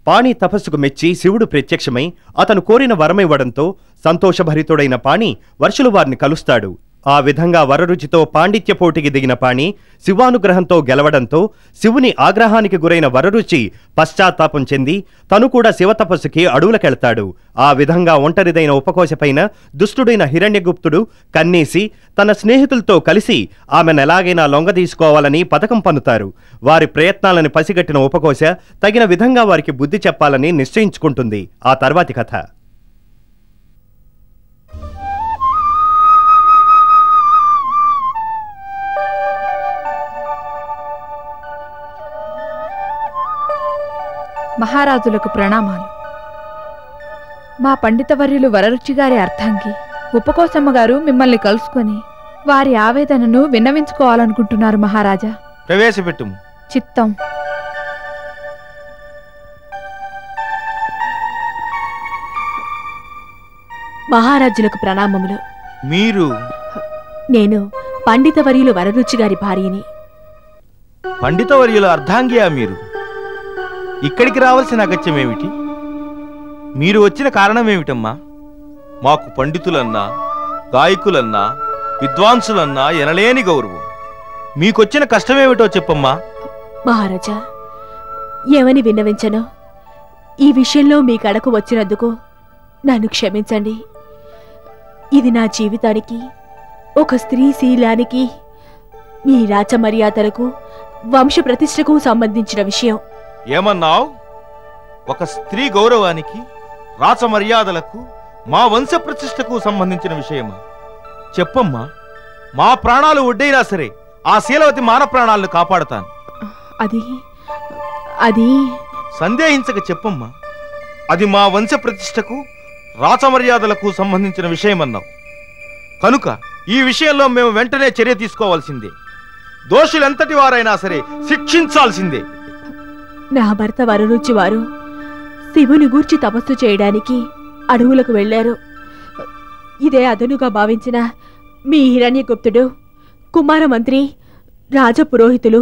పాణి తపస్సుకు మెచ్చి శివుడు ప్రత్యక్షమై అతను కోరిన వరమివ్వడంతో సంతోషభరితుడైన పాణి వర్షులు వారిని కలుస్తాడు. ఆ విధంగా వరరుచితో పాండిత్య పోటీకి దిగిన పాణి శివానుగ్రహంతో గెలవడంతో శివుని ఆగ్రహానికి గురైన వరరుచి పశ్చాత్తాపం చెంది తను కూడా శివతపస్సుకి అడవులకెళ్తాడు. ఆ విధంగా ఒంటరిదైన ఉపకోశపైన దుష్టుడైన హిరణ్యగుప్తుడు కన్నేసి తన స్నేహితులతో కలిసి ఆమెనెలాగైనా లొంగదీసుకోవాలని పథకం పన్నుతారు. వారి ప్రయత్నాలను పసిగట్టిన ఉపకోశ తగిన విధంగా వారికి బుద్ధి చెప్పాలని నిశ్చయించుకుంటుంది. ఆ తర్వాతి కథ. మహారాజులకు ప్రణామాలు. మా పండితవర్యులు వరరుచి గారి అర్థంకి ఉపకోసమ్మ గారు మిమ్మల్ని కలుసుకొని వారి ఆవేదనను విన్నవించుకోవాలనుకుంటున్నారు మహారాజా. ప్రవేశపెట్టుము. చిత్తం. మహారాజులకు ప్రణామములు. మీరు? నేను పండితవర్యులు వరరుచి గారి భార్యని. పండితవర్యుల అర్ధాంగియా మీరు? ఇక్కడికి రావాల్సిన అగత్యమేమిటి? మీరు వచ్చిన కారణమేమిటమ్మా? మాకు పండితులన్నా గాయకులన్నా విద్వాంసులన్నా ఎనలేని గౌరవం. మీకొచ్చిన కష్టమేమిటో చెప్పమ్మా. మహారాజా, ఏమని విన్నవించను? ఈ విషయంలో మీ కడకు వచ్చినందుకు నన్ను క్షమించండి. ఇది నా జీవితానికి, ఒక స్త్రీ శీలానికి, మీ రాచమర్యాదలకు, వంశ ప్రతిష్టకు సంబంధించిన విషయం. ఏమన్నావు? ఒక స్త్రీ గౌరవానికి, రాచమర్యాదలకు, మా వంశ ప్రతిష్టకు సంబంధించిన విషయమా? చెప్పమ్మా. మా ప్రాణాలు ఒడ్డైనా సరే ఆ శీలవతి మాన ప్రాణాలను కాపాడుతాను. అది సందేహించక చెప్పమ్మా. అది మా వంశ ప్రతిష్టకు, రాచమర్యాదలకు సంబంధించిన విషయమన్నావు కనుక ఈ విషయంలో మేము వెంటనే చర్య తీసుకోవాల్సిందే. దోషులెంతటి వారైనా సరే శిక్షించాల్సిందే. నా భర్త వరరుచి వారు శివుని గూర్చి తపస్సు చేయడానికి అడవులకు వెళ్లారు. ఇదే అదనుగా భావించిన మీ హిరణ్యగుప్తుడు, కుమారమంత్రి, రాజపురోహితులు,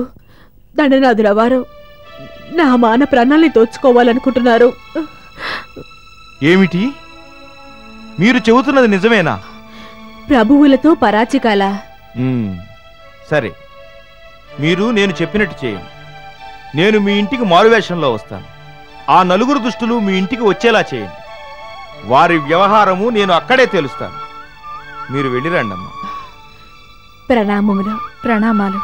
దండనాథుల వారు నా మాన ప్రాణాల్ని దోచుకోవాలనుకుంటున్నారు. ఏమిటి మీరు చెబుతున్నది నిజమేనా? ప్రభువులతో పరాచికాల. సరే, మీరు నేను చెప్పినట్టు చేయండి. నేను మీ ఇంటికి మారువేషంలో వస్తాను. ఆ నలుగురు దుష్టులు మీ ఇంటికి వచ్చేలా చేయండి. వారి వ్యవహారము నేను అక్కడే తెలుస్తాను. మీరు వెళ్ళిరండమ్మా. ప్రణామములు. ప్రణామాలు.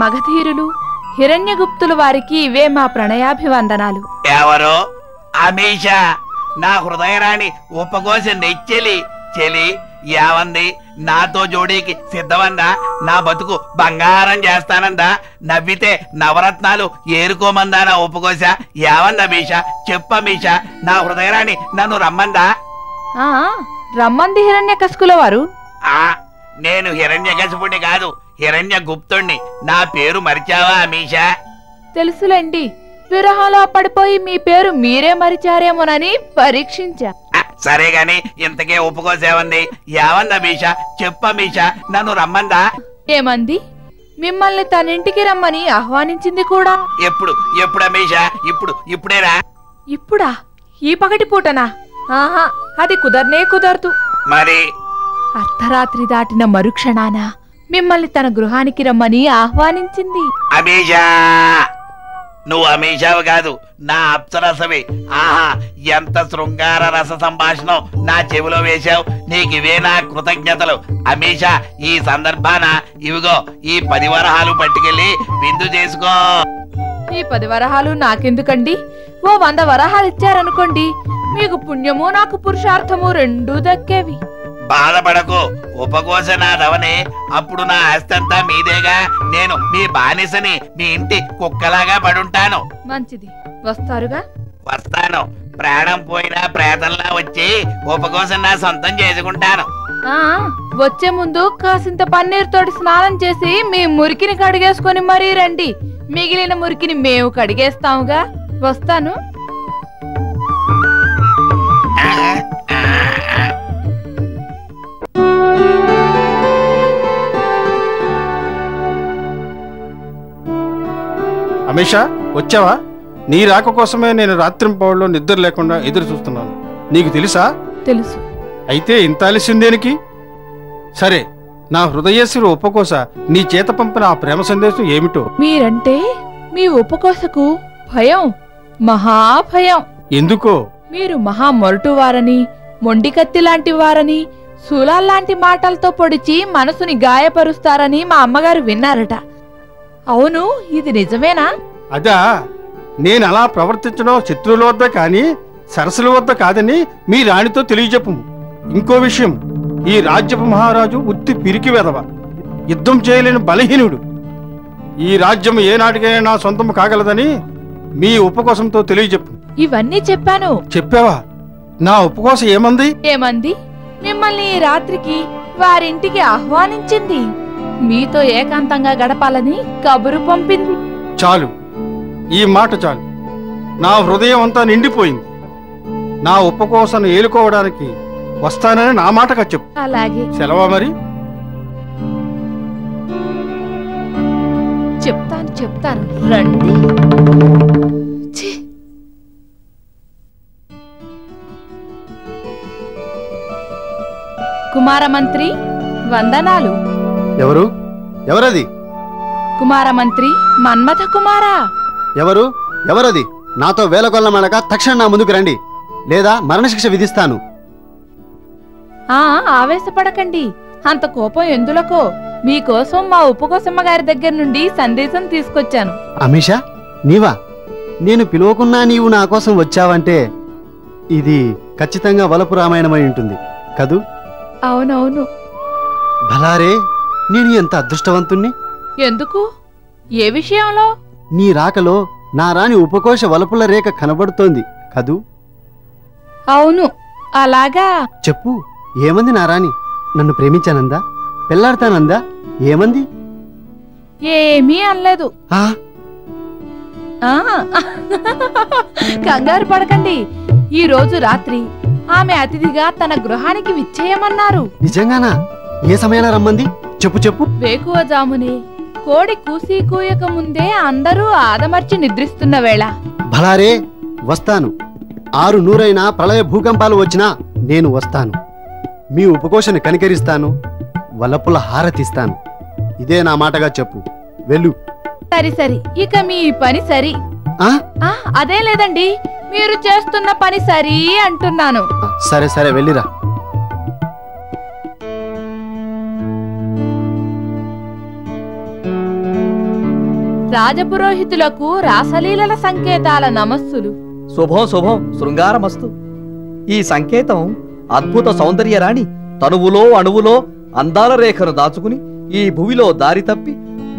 మగధీరులు హిరణ్యగుప్తులు వారికి ఇవే మా ప్రణయాభివందనాలు. ఎవరో అమీష, నా హృదయరాణి ఉపకోశ నెచ్చెలి చెలి యావంది. నాతో జోడీకి సిద్ధమందా? నా బతుకు బంగారం చేస్తానందా? నవ్వితే నవరత్నాలు ఏరుకోమందా నా ఉపకోశ? యావందా మీష? చెప్పమీష, నా హృదయరాణి నన్ను రమ్మందా? రమ్మంది హిరణ్యకశిపుల వారు. నేను హిరణ్యకశిపుణ్ణి కాదు, హిరణ్య గుప్తుణ్ణి. నా పేరు మరిచావా అమీష? తెలుసులేండి. విరహాలో పడిపోయి మీ పేరు మీరే మరిచారేమోనని పరీక్షించా. సరే గాని ఇంతకే ఒప్పుకోసేవంది. యావందా మీష? చెప్పమీష, నన్ను రమ్మందా? ఏమంది? మిమ్మల్ని తనింటికి రమ్మని ఆహ్వానించింది కూడా. ఎప్పుడు అమీష? ఇప్పుడేరా? ఇప్పుడా? ఈ పగటి పూటనా? ఆహా, అది కుదరదు. మరి అర్ధరాత్రి దాటిన మరుక్షణాన మిమ్మల్ని తన గృహానికి రమ్మని ఆహ్వానించింది. అమీషా, నువ్వు అమీషావు కాదు, నా అప్సరసవి. ఆహా, ఎంత శృంగార రస సంభాషణం నా చెవిలో వేశావు. నీకివే నా కృతజ్ఞతలు అమీషా. ఈ సందర్భాన ఇవిగో ఈ 10 వరహాలు పట్టుకెళ్ళి విందు చేసుకో. ఈ 10 వరహాలు నాకెందుకండి? ఓ 100 వరహాలు ఇచ్చారనుకోండి, మీకు పుణ్యము నాకు పురుషార్థము రెండూ దక్కేవి. బాధపడకు, ఉపకోసనాదవనే. అప్పుడు నా ఆస్తంతా మీదేగా. నేను మీ బానిసని, మీ ఇంటి కుక్కలాగా పడుంటాను. మంచిది, వస్తారుగా? వస్తాను. ప్రాణం పోయినా ప్రేతంలా వచ్చి ఉపకోసం నా సొంతం చేసుకుంటాను. వచ్చే ముందు కాసింత పన్నీరుతోటి స్నానం చేసి మీ మురికిని కడిగేసుకొని మరీ రండి. మిగిలిన మురికిని మేము కడిగేస్తాముగా. వస్తాను. అమీషా, వచ్చావా? నీ రాక కోసమే నేను రాత్రింపవల్లో నిద్ర లేకుండా ఎదురు చూస్తున్నాను. నీకు తెలుసా? తెలుసు. అయితే ఇంత ఆలస్యందేనికి? సరే, నా హృదయేశ్వరి ఉపకోస నీ చేత పంపిన ఆ ప్రేమ సందేశం ఏమిటో? మీరంటే మీ ఉపకోసకు భయం, మహాభయం. ఎందుకో? మీరు మహా మొరటువారని, మొండికత్తి లాంటి వారని, శూలాల్లాంటి మాటలతో పొడిచి మనసుని గాయపరుస్తారని మా అమ్మగారు విన్నారట. అవును, ఇది నిజమేనా? అదా, నేను అలా ప్రవర్తించడం శత్రువుల వద్ద కాని సరస్సుల వద్ద కాదని మీ రాణితో తెలియజెప్పు. ఇంకో విషయం, ఈ రాజ్యపు మహారాజు ఉత్తి పిరికి వెదవ, యుద్ధం చేయలేని బలహీనుడు. ఈ రాజ్యం ఏనాటికైనా నా సొంతం కాగలదని మీ ఉపకోసంతో తెలియజెప్పు. ఇవన్నీ చెప్పాను. చెప్పావా? నా ఉపకోసం ఏమంది? ఏమంది? మిమ్మల్ని ఈ రాత్రికి వారింటికి ఆహ్వానించింది. మీతో ఏకాంతంగా గడపాలని కబురు పంపింది. చాలు, ఈ మాట చాలు. నా హృదయం అంతా నిండిపోయింది. నా ఉపకోసను ఏలుకోవడానికి వస్తానని నా మాటగా చెప్పు. అలాగే. సెలవా మరి? చెప్తాను రండి. ఛీ! కుమారమంత్రి వందనాలు. ఎవరు? ఎవరది? కుమారమంత్రి మన్మథ కుమారా. ఎవరు? ఎవరది? నాతో వేలకొల్లమనక తక్షణం నా ముందుకు రండి, లేదా మరణశిక్ష విధిస్తాను. ఆవేశపడకండి. అంత కోపం ఎందులకో? మీకోసం మా ఉపకోసమ్మ గారి దగ్గర నుండి సందేశం తీసుకొచ్చాను. అమీషా, నీవా? నేను పిలువకున్నా నీవు నా కోసం వచ్చావంటే ఇది ఖచ్చితంగా వలపు రామాయణమై ఉంటుంది కదూ? అవునవును. భలారే, నేను ఎంత అదృష్టవంతుణ్ణి! ఎందుకు? ఏ విషయంలో? నీ రాకలో నా రాణి ఉపకోశ వలపుల రేఖ కనబడుతోంది కదూ? అవును. అలాగా? చెప్పు, ఏమంది నా రాణి? నన్ను ప్రేమించానందా? పెళ్లాడతానందా? ఏమంది? ఏమీ అనలేదు. కంగారు పడకండి. ఈ రోజు రాత్రి ఆమె అతిథిగా తన గృహానికి విచ్చేయమన్నారు. నిజంగానా? ఏ సమయాన రమ్మంది? చెప్పు చెప్పు. వేకువజామునే కోడి కూసి కూయక ముందే అందరూ ఆదమర్చి నిద్రిస్తున్న వేళ. భలారే, వస్తాను. 600 ప్రళయ భూకంపాలు వచ్చినా నేను వస్తాను. మీ ఉపకోశను కనికరిస్తాను, వలపుల హారతిస్తాను. ఇదే నా మాటగా చెప్పు. వెళ్ళు. సరి, ఇక మీ పని సరి. అదే లేదండి, మీరు చేస్తున్న పని సరి అంటున్నాను. సరే వెళ్ళిరా. రాజపురోహితులకు రాసలీలల సంకేతాల నమస్సులు. శుభం శృంగారమస్తు. ఈ సంకేతం అద్భుత సౌందర్యరాణి తనువులో అణువులో అందాల రేఖను దాచుకుని ఈ భువిలో దారి తప్పి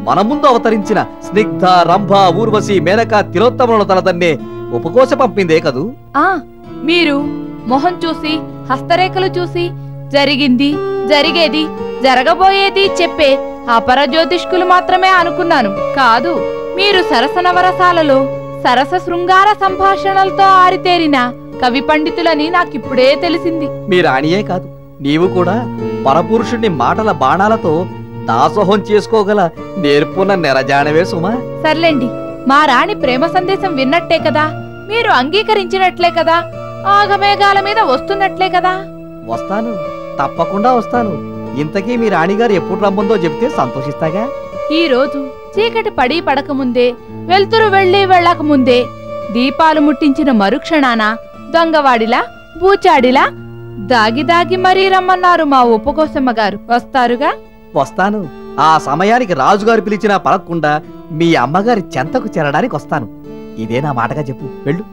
మన ముందు అవతరించిన స్నిగ్ధ, రంభ, ఊర్వశి, మేనక, తిలోత్తములను తనదన్నే ఉపకోశ పంపిందే కదూ? మీరు మొహం చూసి, హస్తరేఖలు చూసి జరిగింది, జరిగేది, జరగబోయేది చెప్పే అపరజ్యోతిష్కులు మాత్రమే అనుకున్నాను. కాదు, మీరు సరస నవరసాలలో సరస శృంగార సంభాషణలతో ఆరితేరిన కవి పండితులని నాకిప్పుడే తెలిసింది. మీ రాణియే కాదు, నీవు కూడా పరపురుషుణ్ణి మాటల బాణాలతో దాసోహం చేసుకోగల నేర్పున్న నెరజానవే సుమా. సర్లేండి, మా రాణి ప్రేమ సందేశం విన్నట్టే కదా, మీరు అంగీకరించినట్లే కదా, ఆగమేఘాల మీద వస్తున్నట్లే కదా. వస్తాను, తప్పకుండా వస్తాను. ఇంతకీ మీ రాణిగారు ఎప్పుడు రమ్మందో చెబితే సంతోషిస్తాగా. ఈ రోజు చీకటి పడి పడకముందే, వెళ్తురు వెళ్ళి వెళ్ళకముందే, దీపాలు ముట్టించిన మరుక్షణాన దొంగవాడిలా, బూచాడిలా దాగి మరీ రమ్మన్నారు మా ఉపకోసమ్మ గారు. వస్తారుగా? వస్తాను. ఆ సమయానికి రాజుగారు పిలిచినా పలక్కుండా మీ అమ్మగారి చెంతకు చేరడానికి వస్తాను. ఇదే నా మాటగా చెప్పు. వెళ్ళు.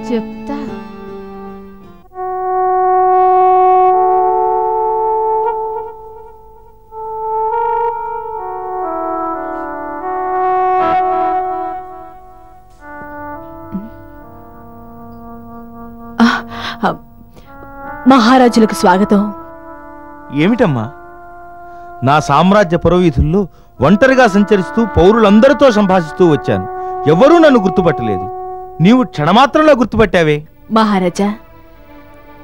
చెప్తా. మహారాజులకు స్వాగతం. ఏమిటమ్మా? నా సామ్రాజ్య పురవీధుల్లో ఒంటరిగా సంచరిస్తూ పౌరులందరితో సంభాషిస్తూ వచ్చాను. ఎవరూ నన్ను గుర్తుపట్టలేదు. నీవు క్షణమాత్రంలో గుర్తుపట్టావే. మహారాజా,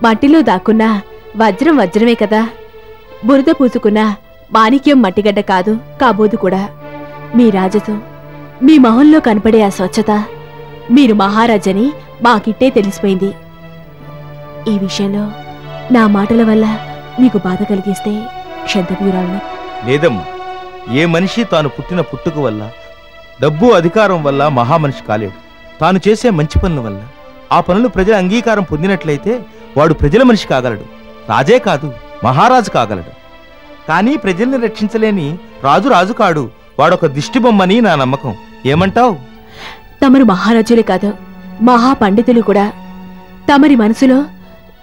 మట్టిలో దాక్కున్న వజ్రం వజ్రమే కదా, బురద పూసుకున్న మాణిక్యం మట్టిగడ్డ కాదు, కాబోదు కూడా. మీ రాజసం, మీ మొహంలో కనపడే ఆ స్వచ్ఛత, మీరు మహారాజని మాకిట్టే తెలిసిపోయింది. ఈ విషయంలో నా మాటల వల్ల మీకు బాధ కలిగిస్తే క్షంతవ్యూరాలని. లేదమ్మా, ఏ మనిషి తాను పుట్టిన పుట్టుక వల్ల, డబ్బు అధికారం వల్ల మహామనిషి కాలేడు. తాను చేసే మంచి పనుల వల్ల ఆ పనులు ప్రజల అంగీకారం పొందినట్లయితే వాడు ప్రజల మనిషి కాగలడు. రాజే కాదు, మహారాజు కాగలడు. కానీ ప్రజల్ని రక్షించలేని రాజు రాజు కాడు. వాడొక దిష్టిబొమ్మని నా నమ్మకం. ఏమంటావు? తమరు మహారాజులే కాదు, మహాపండితులు కూడా. తమరి మనసులో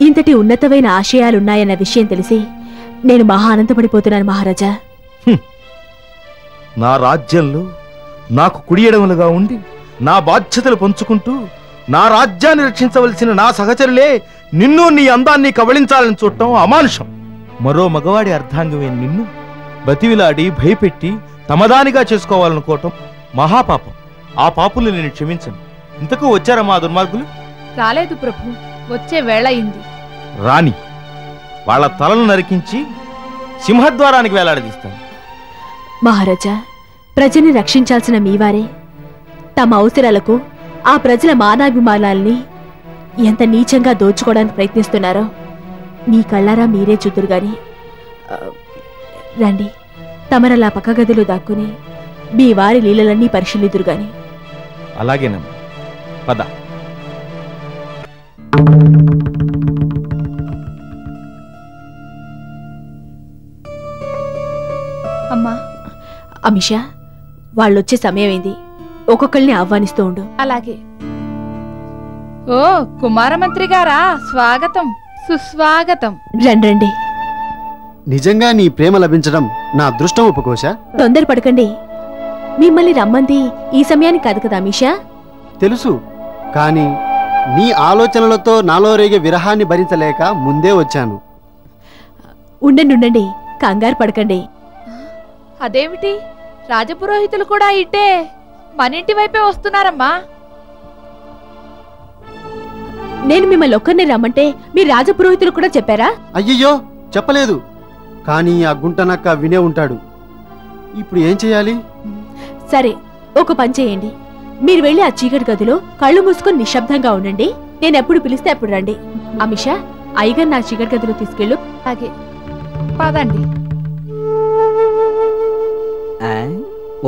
ఇంతటి ఉన్నతమైన ఆశయాలున్నాయన్న విషయం తెలిసి నేను మహా ఆనందపడిపోతున్నాను మహారాజా. నా రాజ్యంలో నాకు కుడి ఎడమలుగా ఉండి నా బాధ్యతలు పంచుకుంటూ నా రాజ్యాన్ని రక్షించవలసిన నా సహచరులే నిన్ను నీ అందాన్ని కబళించాలని చూడటం అమానుషం. మరో మగవాడి అర్ధాంగమే నిన్ను బతివిలాడి భయపెట్టి తమదానిగా చేసుకోవాలనుకోవటం మహాపాపం. ఆ పాపులు నేను క్షమించను. ఇంతకు వచ్చారా మా దుర్మార్గులు? రాలేదు ప్రభు, వచ్చే వేళయింది. రాణి, వాళ్ళ తలను నరికించి సింహద్వారానికి వేలాడదీస్తాను. మహారాజా, ప్రజల్ని రక్షించాల్సిన మీవారే తమ అవసరాలకు ఆ ప్రజల మానాభిమానాల్ని ఎంత నీచంగా దోచుకోవడానికి ప్రయత్నిస్తున్నారో మీ కళ్ళారా మీరే చూతురుగాని. రండి, తమరలా పక్క గదిలో దాక్కుని మీ వారి లీలలన్నీ పరిశీలిదురుగాని. అలాగేనమ్మా, పద. అమ్మా, అమిషా, వాళ్ళొచ్చే సమయమైంది. ఒక్కొక్కరిని ఆహ్వానిస్తూ ఉండు. అలాగే. ఓ కుమారమంత్రి గారా, స్వాగతం సుస్వాగతం. రండి. నిజంగా నీ ప్రేమ లభించడం నా అదృష్టం ఉపకోశ. తొందరపడకండి. మిమ్మల్ని రమ్మంది ఈ సమయానికి కాదు కదా అమిషా? తెలుసు, కానీ నీ ఆలోచనలతో నాలో రేగే విరహాన్ని భరించలేక ముందే వచ్చాను. ఉండండి, కంగారు పడకండి. అదేమిటి, రాజపురోహితులు కూడా ఇట్టే మనింటి వైపే వస్తున్నారమ్మా. నేను మిమ్మల్ని ఒక్కరిని రమ్మంటే మీ రాజపురోహితులు కూడా చెప్పారా? అయ్యయ్యో, చెప్పలేదు. కానీ ఆ గుంటనక్క వినే ఉంటాడు. ఇప్పుడు ఏం చేయాలి? సరే, ఒక పని చేయండి. మీరు వెళ్ళి ఆ చీకటి గదిలో కళ్ళు మూసుకొని నిశ్శబ్దంగా ఉండండి. నేను ఎప్పుడు పిలిస్తే అప్పుడు రండి. అమిషా, అయ్యగారు నా చీకటి గదిలో తీసుకెళ్ళు. అలాగే, పదండి.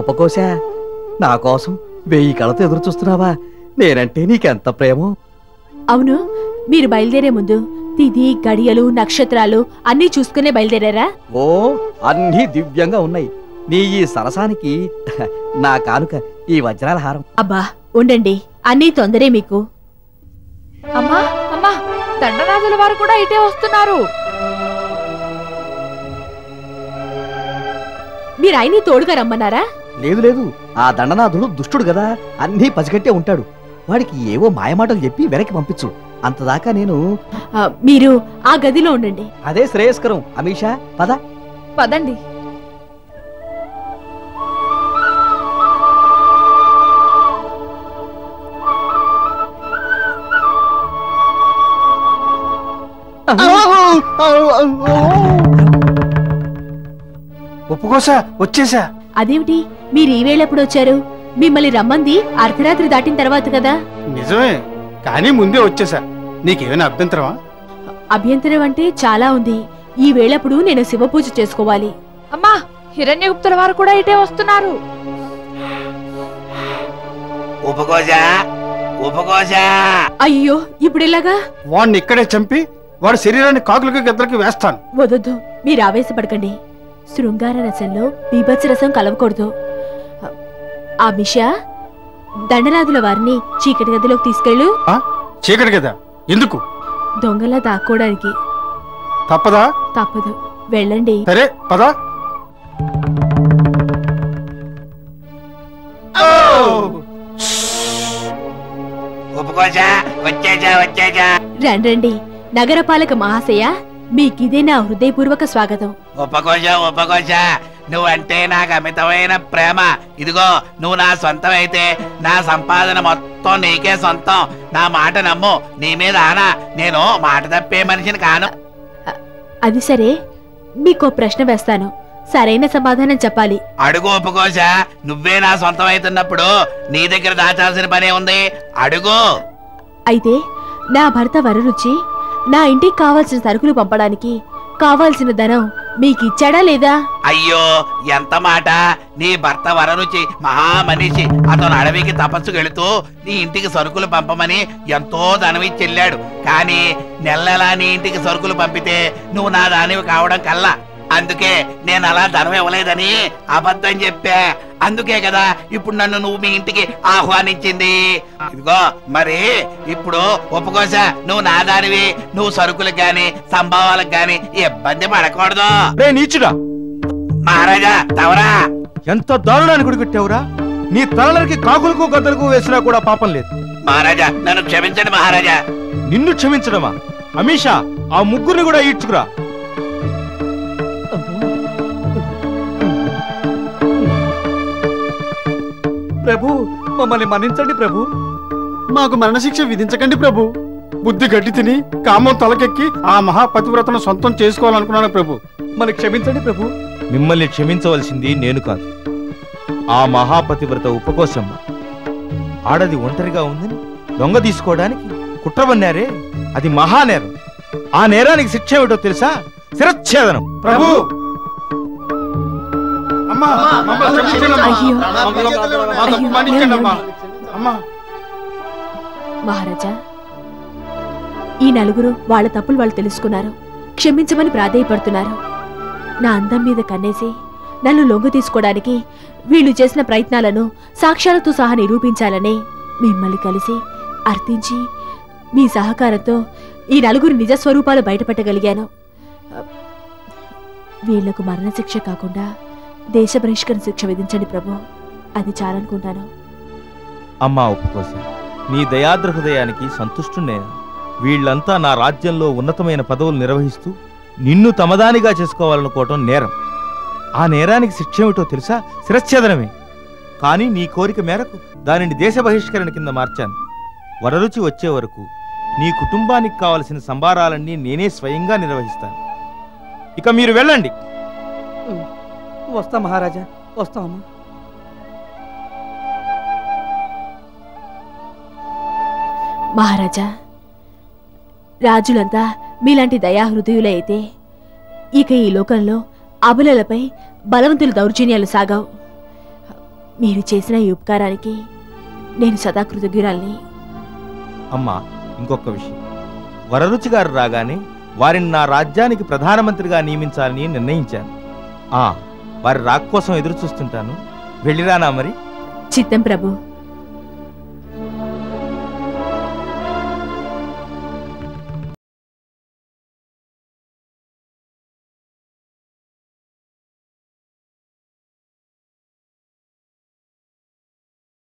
ఉపకోశ, నా కోసం 1000 కళతో ఎదురు చూస్తున్నావా? నేనంటే నీకెంత ప్రేమో. అవును, మీరు బయలుదేరే ముందు తిథి, గడియలు, నక్షత్రాలు అన్నీ చూసుకునే బయలుదేరారా? ఓ, అన్నీ దివ్యంగా ఉన్నాయి. నీ ఈ సరసానికి నా కానుక ఈ వజ్రాల హారం. అబ్బా ఉండండి, అన్నీ తొందరే మీకు. అమ్మా అమ్మా, దండరాజుల వారు కూడా ఇటే వస్తున్నారు. మీరు ఆయన్ని తోడుగా రమ్మన్నారా? లేదు లేదు, ఆ దండనాథుడు దుష్టుడు కదా, అన్నీ పసిగట్టే ఉంటాడు. వాడికి ఏవో మాయమాటలు చెప్పి వెనక్కి పంపించు. అంతదాకా నేను మీరు ఆ గదిలో ఉండండి. అదే శ్రేయస్కరం. అమీషా, పద. పదండి. ఉపకోశ, వచ్చేసా. అదేమిటి, మీరు ఈ వేళెప్పుడు వచ్చారు? మిమ్మల్ని రమ్మంది అర్ధరాత్రి దాటిన తర్వాత కదా? నిజమే, కానీ ముందే వచ్చేసా. నీకేమైనా అభ్యంతరమా? అభ్యంతరం అంటే చాలా ఉంది. ఈ వేళప్పుడు నేను శివపూజ చేసుకోవాలి. అమ్మా, హిరణ్యగుప్తుల వారు కూడా ఇటే వస్తున్నారు. ఉపకోశ. అయ్యో, ఇప్పుడు ఎలాగా? వాడిని ఇక్కడే చంపి వాడి శరీరాన్ని కాకులకి గద్దలకి వేస్తాను. వదొద్దు, మీరు ఆవేశపడకండి. శృంగార రసంలో బీభత్స రసం కలవకూడదు. ఆ మిషా, దండరాజుల వారిని చీకటి గదిలోకి తీసుకెళ్ళు. చీకటి కదా? ఎందుకు? దొంగలా దాక్కోవడానికి. తప్పదా? తప్పదు, వెళ్ళండి. సరే, పదా. రండి, నగరపాలక మహాశయ, మీకిదే నా హృదయపూర్వక స్వాగతం. ఉపకోశ, నువ్వంటే నాకు అమితమైన ప్రేమ. ఇదిగో, నువ్వు నా సొంతం అయితే నా సంపాదన మొత్తం నీకే సొంతం. నా మాట నమ్ము, నీ మీద ఆనా. నేను మాట తప్పే మనిషిని కాను. అది సరే, మీకో ప్రశ్న వేస్తాను. సరైన సమాధానం చెప్పాలి. అడుగు ఉపకోశ, నువ్వే నా సొంతం అవుతున్నప్పుడు నీ దగ్గర దాచాల్సిన పనే ఉంది. అడుగు. అయితే నా భర్త వరరుచి నా ఇంటికి కావాల్సిన సరుకులు పంపడానికి కావాల్సిన ధనం మీకిచ్చాడా లేదా? అయ్యో, ఎంత మాట! నీ భర్త వరరుచి మహామనిషి. అతను అడవికి తపస్సుకు వెళుతూ నీ ఇంటికి సరుకులు పంపమని ఎంతో ధనమిచ్చి వెళ్ళాడు. కానీ నెలలా నీ ఇంటికి సరుకులు పంపితే నువ్వు నా దానివి కావడం కల్లా. అందుకే నేను అలా ధనం ఇవ్వలేదని అబద్ధం చెప్పా. అందుకే కదా ఇప్పుడు నన్ను నువ్వు మీ ఇంటికి ఆహ్వానించింది. ఇదిగో మరి ఇప్పుడు ఒప్పుకోస, నువ్వు నా దానివి. నువ్వు సరుకులకు గాని సంభావాలకు గాని ఇబ్బంది పడకూడదు. రే నీచుడా! మహారాజా తవరా! ఎంత దారుణాన్ని గుడిపెట్టావురా! నీ తలలకి కాకులకు గద్దలకు వేసినా కూడా పాపం లేదు. మహారాజా నన్ను క్షమించండి మహారాజా. నిన్ను క్షమించడమా? అమీషా, ఆ ముగ్గురిని కూడా ఈడ్చుకురా. ప్రభు, మమ్మల్ని మన్నించండి ప్రభు. మాకు మరణశిక్ష విధించకండి ప్రభు. బుద్ధి గడ్డి తిని కామం తలకెక్కి ఆ మహాపతివ్రతను సొంతం చేసుకోవాలనుకున్నాను ప్రభు. మనకి క్షమించండి ప్రభు. మిమ్మల్ని క్షమించవలసింది నేను కాదు, ఆ మహాపతివ్రత ఉపకోశమ్మ. ఆడది ఒంటరిగా ఉందని దొంగ తీసుకోవడానికి కుట్రవన్నారే, అది మహానేరం. ఆ నేరానికి శిక్ష ఏమిటో తెలుసా? శిరచ్ఛేదనం. ప్రభు! అమ్మా, మమ్మల్ని క్షమించండి అమ్మా. అయ్యో. మా తప్పు మన్నించండి అమ్మా. అమ్మా, మహారాజా, ఈ నలుగురు వాళ్ళ తప్పులు వాళ్ళు తెలుసుకున్నారు. క్షమించమని ప్రాధేయపడుతున్నారు. నా అందం మీద కన్నేసి నన్ను లొంగు తీసుకోవడానికి వీళ్ళు చేసిన ప్రయత్నాలను సాక్ష్యాలతో సహా నిరూపించాలని మిమ్మల్ని కలిసి అర్థించి మీ సహకారంతో ఈ నలుగురు నిజస్వరూపాలు బయటపెట్టగలిగాను. వీళ్లకు మరణశిక్ష కాకుండా దేశ బహిష్కరణ శిక్ష విధించండి ప్రభు. అది చాలనుకుంటాను. అమ్మా ఉపకోశ, నీ దయాద్ర హృదయానికి సంతుష్టున్నేనా? వీళ్లంతా నా రాజ్యంలో ఉన్నతమైన పదవులు నిర్వహిస్తూ నిన్ను తమదానిగా చేసుకోవాలనుకోవటం నేరం. ఆ నేరానికి శిక్ష ఏమిటో తెలుసా? శిరచ్ఛేదనమే. కానీ నీ కోరిక మేరకు దానిని దేశ బహిష్కరణ కింద మార్చాను. వరరుచి వచ్చే వరకు నీ కుటుంబానికి కావలసిన సంబారాలన్నీ నేనే స్వయంగా నిర్వహిస్తాను. ఇక మీరు వెళ్ళండి. వస్తా మహారాజా, వస్తామమ్మా. మహారాజా, రాజులంతా మీలాంటి దయాహృదయులే అయితే ఇక ఈ లోకంలో అబలలపై బలవంతుల దౌర్జన్యాలు సాగావు. మీరు చేసిన ఈ ఉపకారానికి నేను సదా కృతజ్ఞురాల్ని. అమ్మా, ఇంకొక విషయం. వరరుచి గారు రాగానే వారిని నా రాజ్యానికి ప్రధానమంత్రిగా నియమించాలని నిర్ణయించాను. వారి రాక కోసం ఎదురు చూస్తుంటాను. వెళ్ళిరానా మరి? చిత్తం ప్రభు.